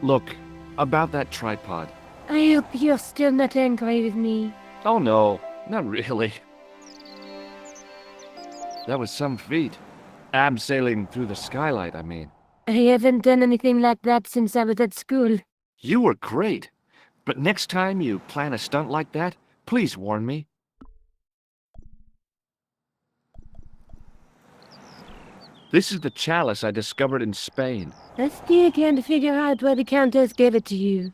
Look, about that tripod. I hope you're still not angry with me. Oh no, not really. That was some feat. Abseiling through the skylight, I mean. I haven't done anything like that since I was at school. You were great. But next time you plan a stunt like that, please warn me. This is the chalice I discovered in Spain. I still can't figure out why the Countess gave it to you.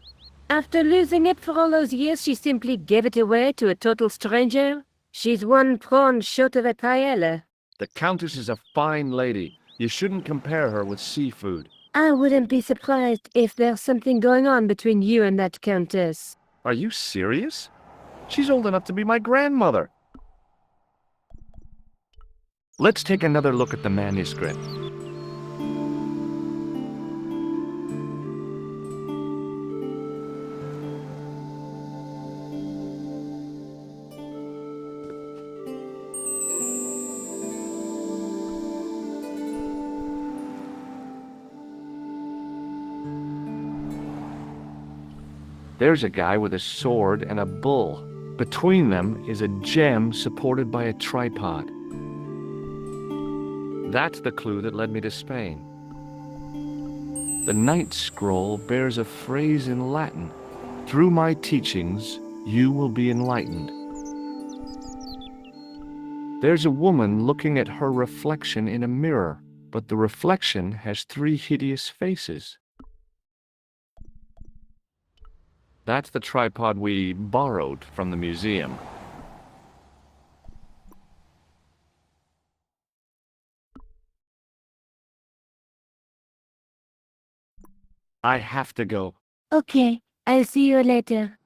After losing it for all those years, she simply gave it away to a total stranger? She's one prawn short of a paella. The Countess is a fine lady. You shouldn't compare her with seafood. I wouldn't be surprised if there's something going on between you and that Countess. Are you serious? She's old enough to be my grandmother. Let's take another look at the manuscript. There's a guy with a sword and a bull. Between them is a gem supported by a tripod. That's the clue that led me to Spain. The Night Scroll bears a phrase in Latin. Through my teachings, you will be enlightened. There's a woman looking at her reflection in a mirror, but the reflection has 3 hideous faces. That's the tripod we borrowed from the museum. I have to go. Okay, I'll see you later.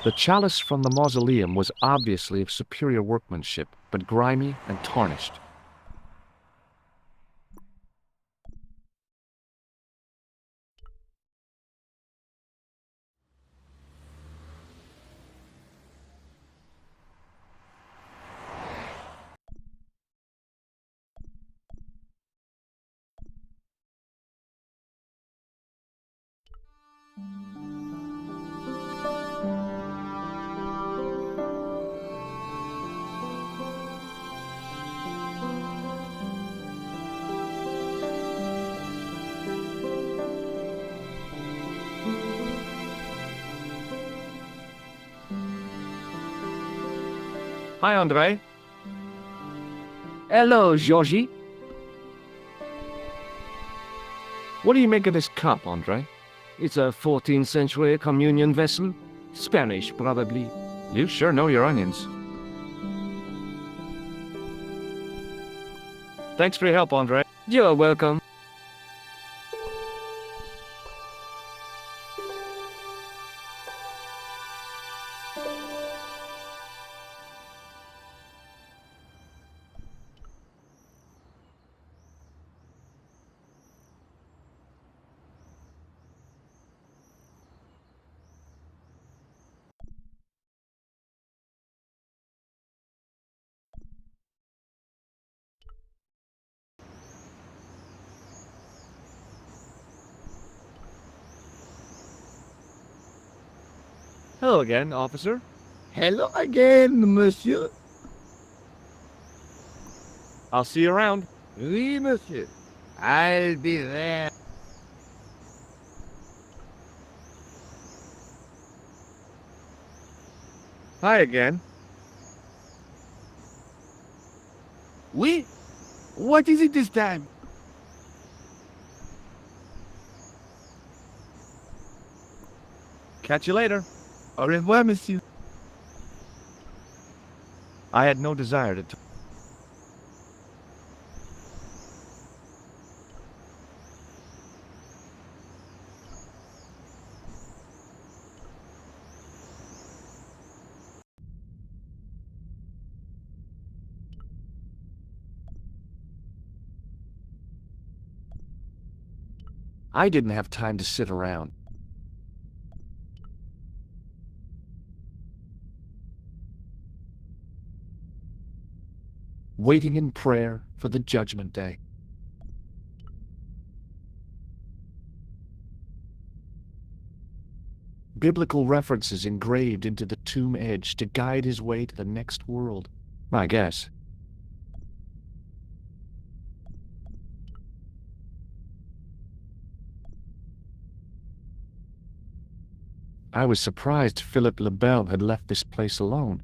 The chalice from the mausoleum was obviously of superior workmanship, but grimy and tarnished. Hi, Andre. Hello, Georgie. What do you make of this cup, Andre? It's a 14th century communion vessel. Spanish, probably. You sure know your onions. Thanks for your help, Andre. You're welcome. Hello again, officer. Hello again, monsieur. I'll see you around. Oui, monsieur. I'll be there. Hi again. Oui? What is it this time? Catch you later. Au revoir, monsieur. I had no desire to... I didn't have time to sit around. Waiting in prayer for the judgment day. Biblical references engraved into the tomb edge to guide his way to the next world, I guess. I was surprised Philip Lebel had left this place alone.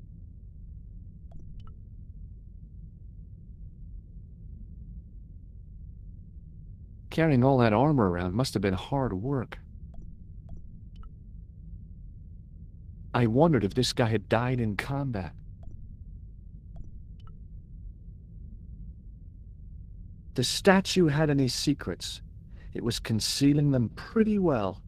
Carrying all that armor around must have been hard work. I wondered if this guy had died in combat. The statue had any secrets. It was concealing them pretty well.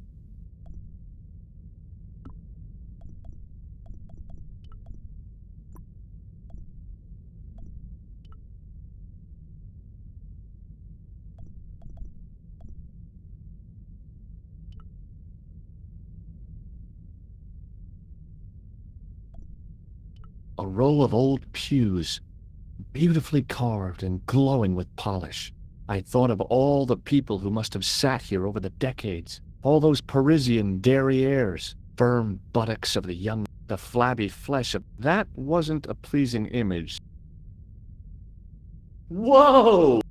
A row of old pews, beautifully carved and glowing with polish. I thought of all the people who must have sat here over the decades. All those Parisian derrieres, firm buttocks of the young, the flabby flesh of... That wasn't a pleasing image. Whoa!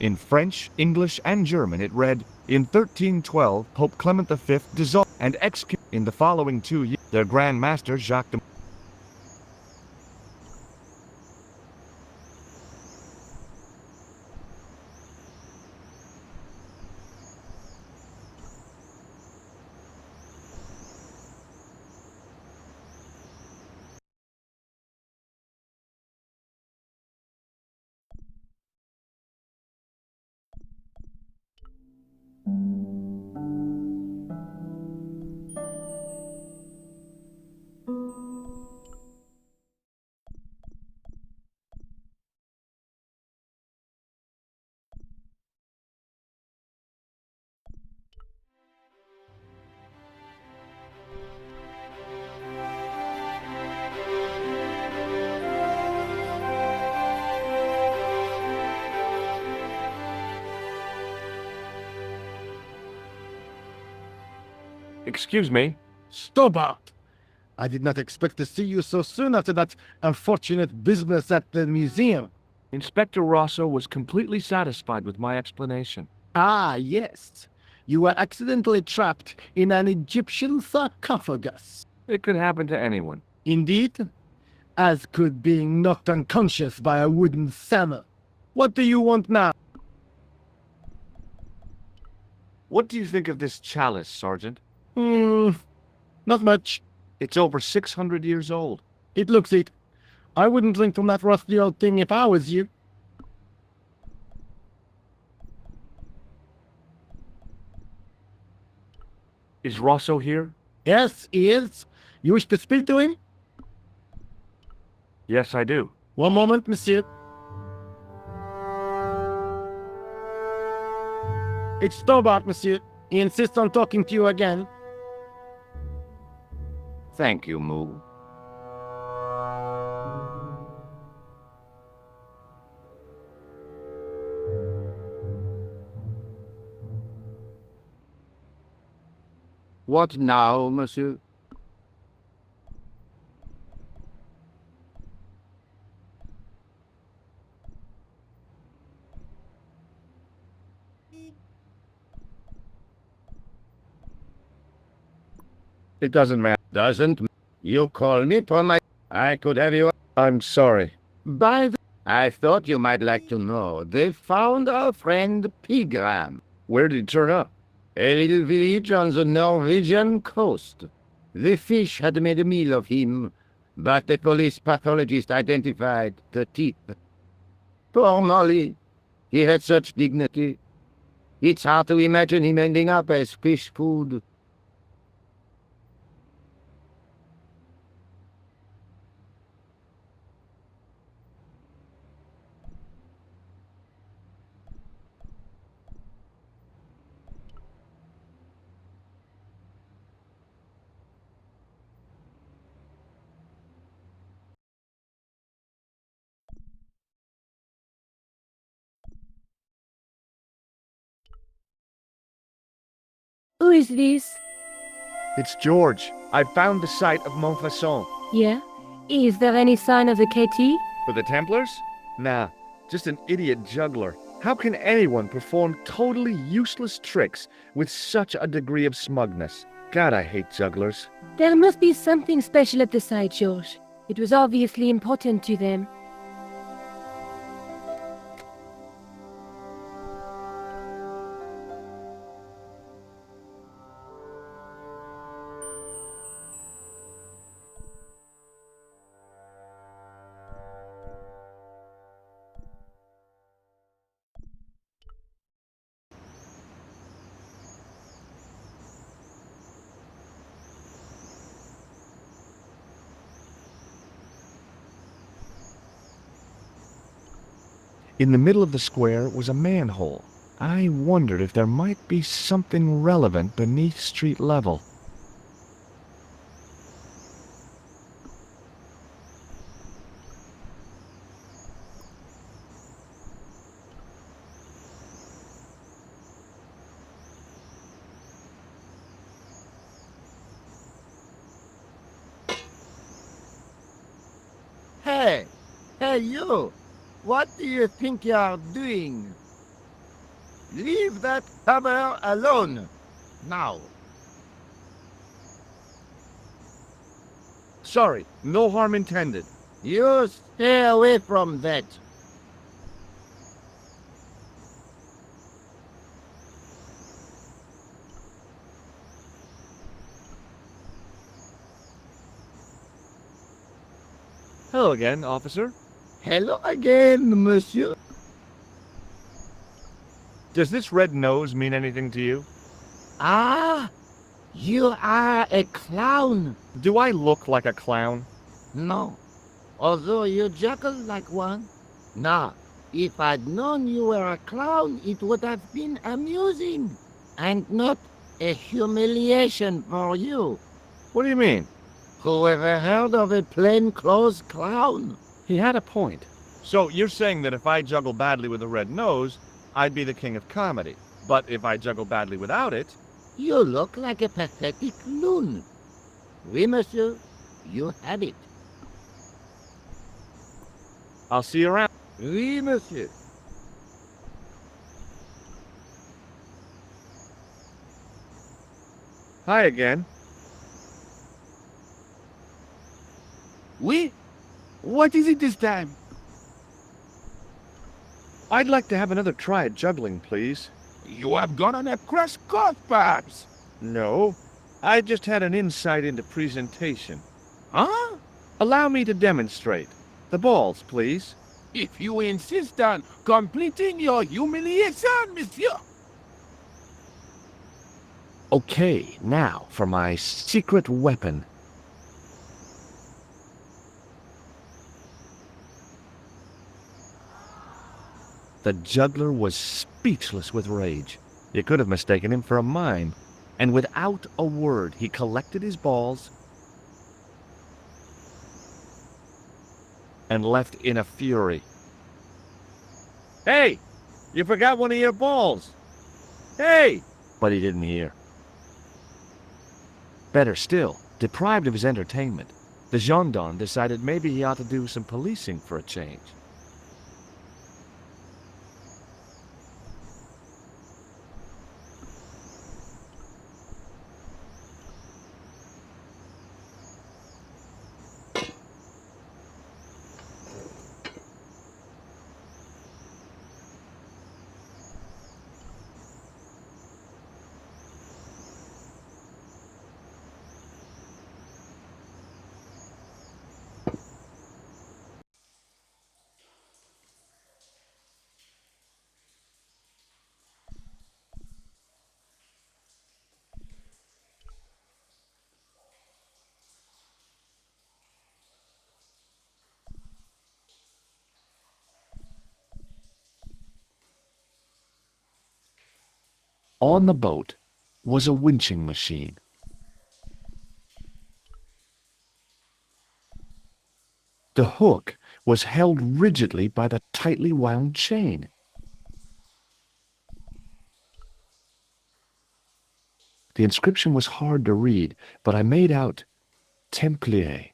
In French, English, and German it read, in 1312, Pope Clement V dissolved and executed in the following 2 years their Grand Master Jacques de... Excuse me. Stobart! I did not expect to see you so soon after that unfortunate business at the museum. Inspector Rosso was completely satisfied with my explanation. Ah, yes. You were accidentally trapped in an Egyptian sarcophagus. It could happen to anyone. Indeed, as could being knocked unconscious by a wooden hammer. What do you want now? What do you think of this chalice, Sergeant? Not much. It's over 600 years old. It looks it. I wouldn't drink from that rusty old thing if I was you. Is Rosso here? Yes, he is. You wish to speak to him? Yes, I do. One moment, monsieur. It's Stobart, monsieur. He insists on talking to you again. Thank you, Moo. What now, monsieur? It doesn't matter. Doesn't you call me for my... I could have you... I'm sorry. By the... I thought you might like to know. They found our friend Pigram. Where did he turn up? A little village on the Norwegian coast. The fish had made a meal of him, but the police pathologist identified the teeth. Poor Molly. He had such dignity. It's hard to imagine him ending up as fish food. Who is this? It's George. I found the site of Montfaucon. Yeah? Is there any sign of the KT? For the Templars? Nah, just an idiot juggler. How can anyone perform totally useless tricks with such a degree of smugness? God, I hate jugglers. There must be something special at the site, George. It was obviously important to them. In the middle of the square was a manhole. I wondered if there might be something relevant beneath street level. Hey! Hey, you! What do you think you're doing? Leave that hammer alone! Now! Sorry, no harm intended. You stay away from that! Hello again, officer. Hello again, monsieur. Does this red nose mean anything to you? Ah! You are a clown! Do I look like a clown? No. Although you juggle like one. Nah, if I'd known you were a clown, it would have been amusing. And not a humiliation for you. What do you mean? Who ever heard of a plainclothes clown? He had a point. So you're saying that if I juggle badly with a red nose, I'd be the king of comedy. But if I juggle badly without it, You look like a pathetic loon. Oui, monsieur, you had it. I'll see you around. Oui, monsieur. Hi again. Oui? What is it this time? I'd like to have another try at juggling, please. You have gone on a crash course, perhaps? No, I just had an insight into presentation. Huh? Allow me to demonstrate. The balls, please. If you insist on completing your humiliation, monsieur. Okay, now for my secret weapon. The juggler was speechless with rage. You could have mistaken him for a mime. And without a word, he collected his balls and left in a fury. Hey, you forgot one of your balls. Hey! But he didn't hear. Better still, deprived of his entertainment, the gendarme decided maybe he ought to do some policing for a change. On the boat was a winching machine. The hook was held rigidly by the tightly wound chain. The inscription was hard to read, but I made out Templier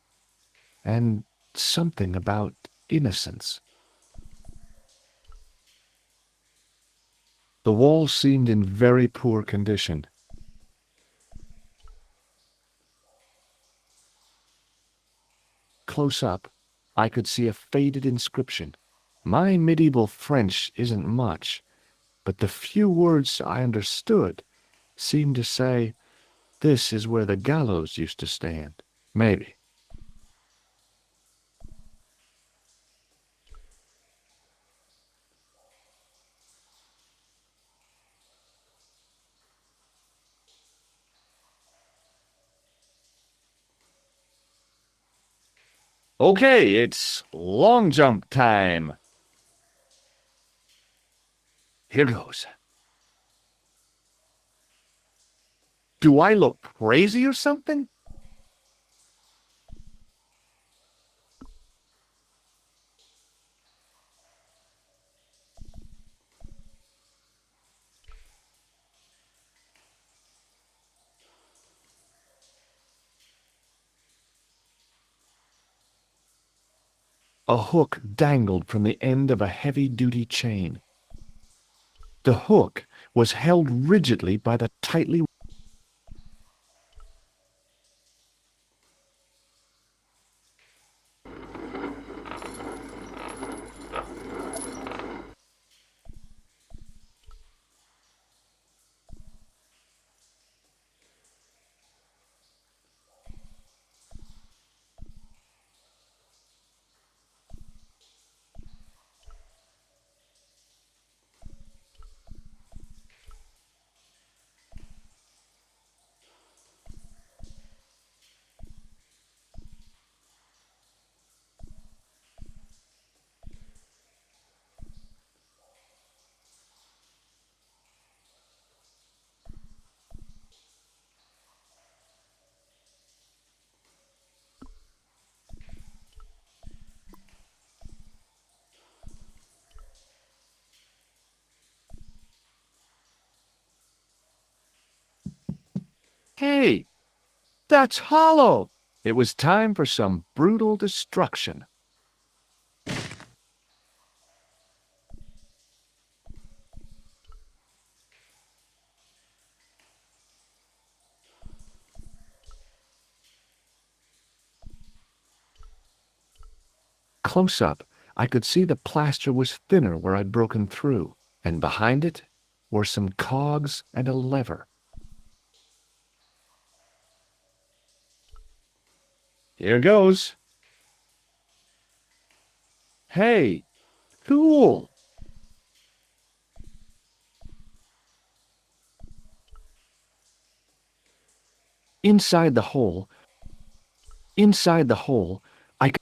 and something about innocence. The walls seemed in very poor condition. Close up, I could see a faded inscription. My medieval French isn't much, but the few words I understood seemed to say, "This is where the gallows used to stand." Maybe. Okay, it's long jump time. Here goes. Do I look crazy or something? A hook dangled from the end of a heavy-duty chain. The hook was held rigidly by the tightly... Hey, that's hollow! It was time for some brutal destruction. Close up, I could see the plaster was thinner where I'd broken through, and behind it were some cogs and a lever. Here goes. Hey, cool! Inside the hole, I could...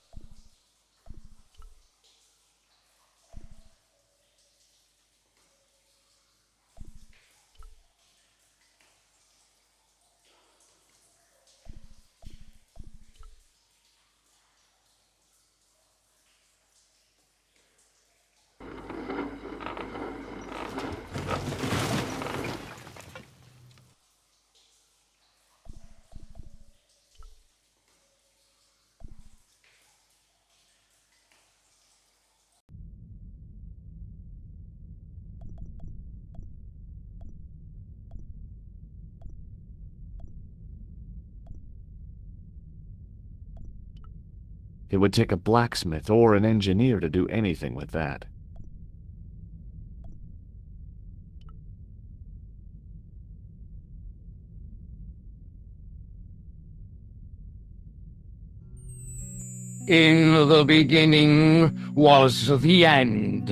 It would take a blacksmith or an engineer to do anything with that. In the beginning was the end.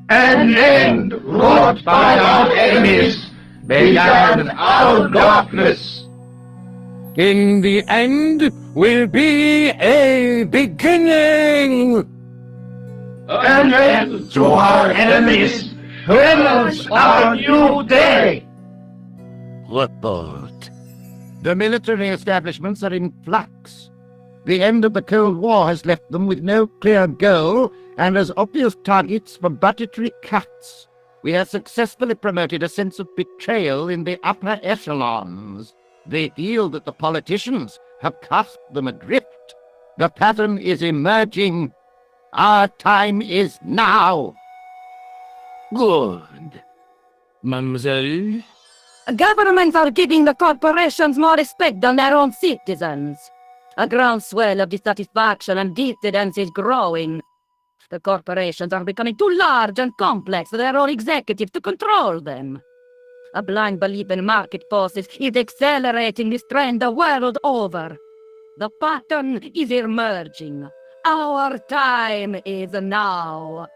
An end wrought by our enemies began our darkness. In the end will be a beginning. An end to our enemies heralds our new day. Report. The military establishments are in flux. The end of the Cold War has left them with no clear goal and as obvious targets for budgetary cuts. We have successfully promoted a sense of betrayal in the upper echelons. They feel that the politicians have cast them adrift. The pattern is emerging. Our time is now. Good. Mademoiselle? Governments are giving the corporations more respect than their own citizens. A groundswell of dissatisfaction and dissidence is growing. The corporations are becoming too large and complex for their own executives to control them. A blind belief in market forces is accelerating this trend the world over. The pattern is emerging. Our time is now.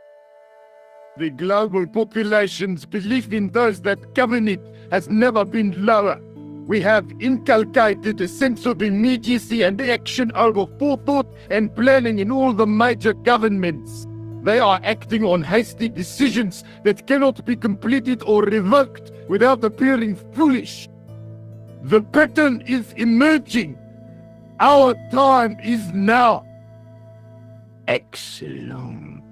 The global population's belief in those that govern it has never been lower. We have inculcated a sense of immediacy and action over forethought and planning in all the major governments. They are acting on hasty decisions that cannot be completed or revoked without appearing foolish. The pattern is emerging. Our time is now. Excellent.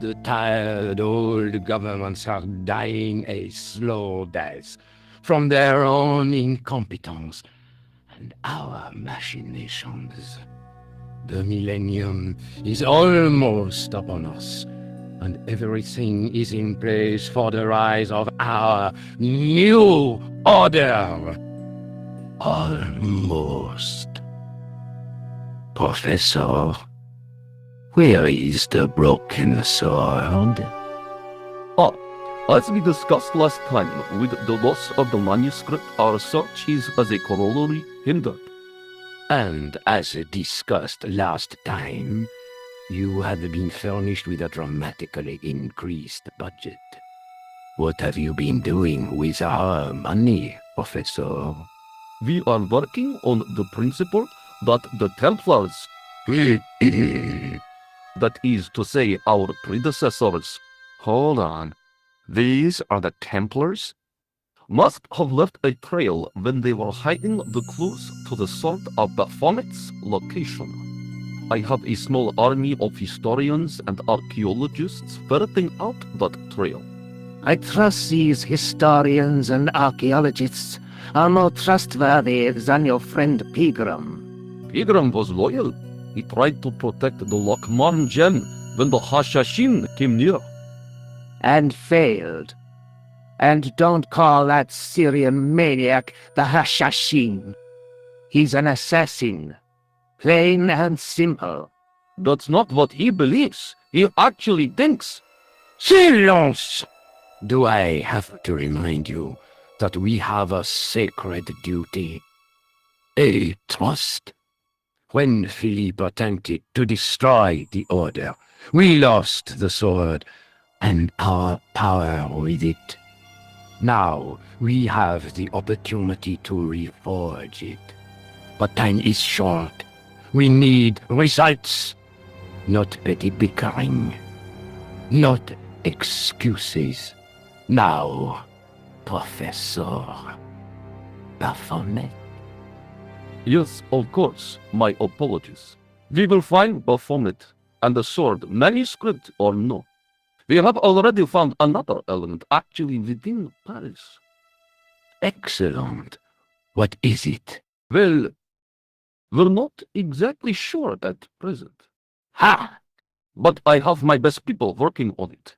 The tired old governments are dying a slow death from their own incompetence and our machinations. The millennium is almost upon us, and everything is in place for the rise of our new order. Almost. Professor, where is the broken sword? As we discussed last time, with the loss of the manuscript, our search is as a corollary hindered. And as discussed last time, you have been furnished with a dramatically increased budget. What have you been doing with our money, Professor? We are working on the principle that the Templars, that is to say, our predecessors, Hold on. These are the Templars? must have left a trail when they were hiding the clues to the sword of Baphomet's location. I have a small army of historians and archaeologists ferreting out that trail. I trust these historians and archaeologists are more trustworthy than your friend Pegram. Pegram was loyal. He tried to protect the Lokman gem when the Hashashin came near. And failed. And don't call that Syrian maniac the Hashashin. He's an assassin. Plain and simple. That's not what he believes. He actually thinks. Silence! Do I have to remind you that we have a sacred duty? A trust? When Philippe attempted to destroy the Order, we lost the sword and our power with it. Now we have the opportunity to reforge it. But time is short. We need results, not petty bickering, not excuses. Now, Professor Baphomet. Yes, of course. My apologies. We will find Baphomet and the sword, manuscript or no. We have already found another element actually within Paris. Excellent. What is it? Well, we're not exactly sure at present. Ha! But I have my best people working on it.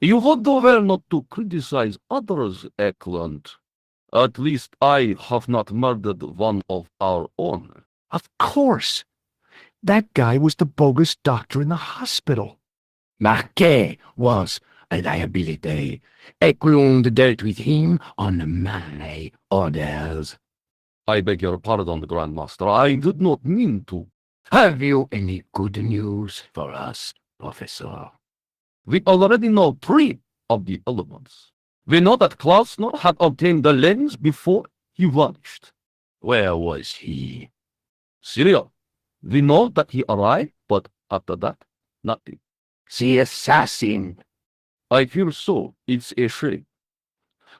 You would do well not to criticize others, Eklund. At least I have not murdered one of our own. Of course. That guy was the bogus doctor in the hospital. Marquet was a liability. Eklund dealt with him on my orders. I beg your pardon, Grandmaster. I did not mean to. Have you any good news for us, Professor? We already know 3 of the elements. We know that Klausner had obtained the lens before he vanished. Where was he? Syria. We know that he arrived, but after that, nothing. The assassin. I fear so. It's a shame.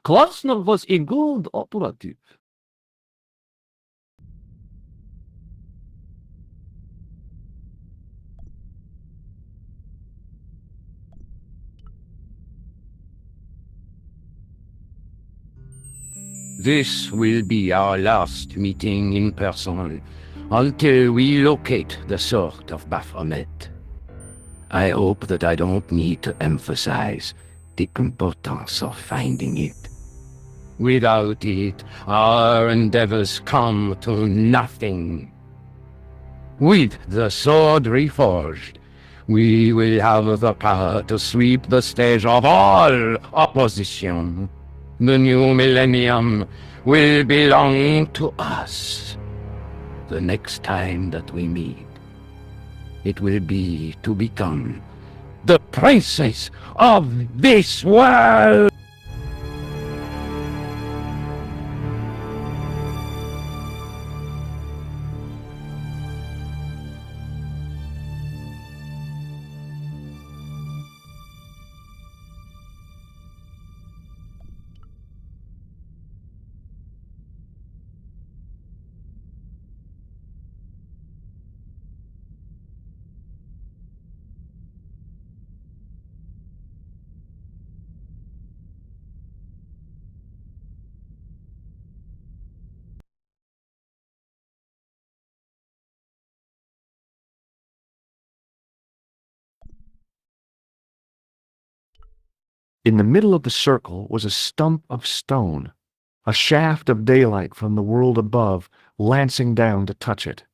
Klasner was a good operative. This will be our last meeting in person until we locate the Sword of Baphomet. I hope that I don't need to emphasize the importance of finding it. Without it, our endeavors come to nothing. With the sword reforged, we will have the power to sweep the stage of all opposition. The new millennium will belong to us. The next time that we meet, it will be to become the princess of this world! In the middle of the circle was a stump of stone, a shaft of daylight from the world above lancing down to touch it.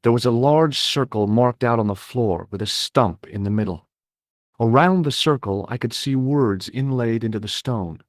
There was a large circle marked out on the floor with a stump in the middle. Around the circle I could see words inlaid into the stone.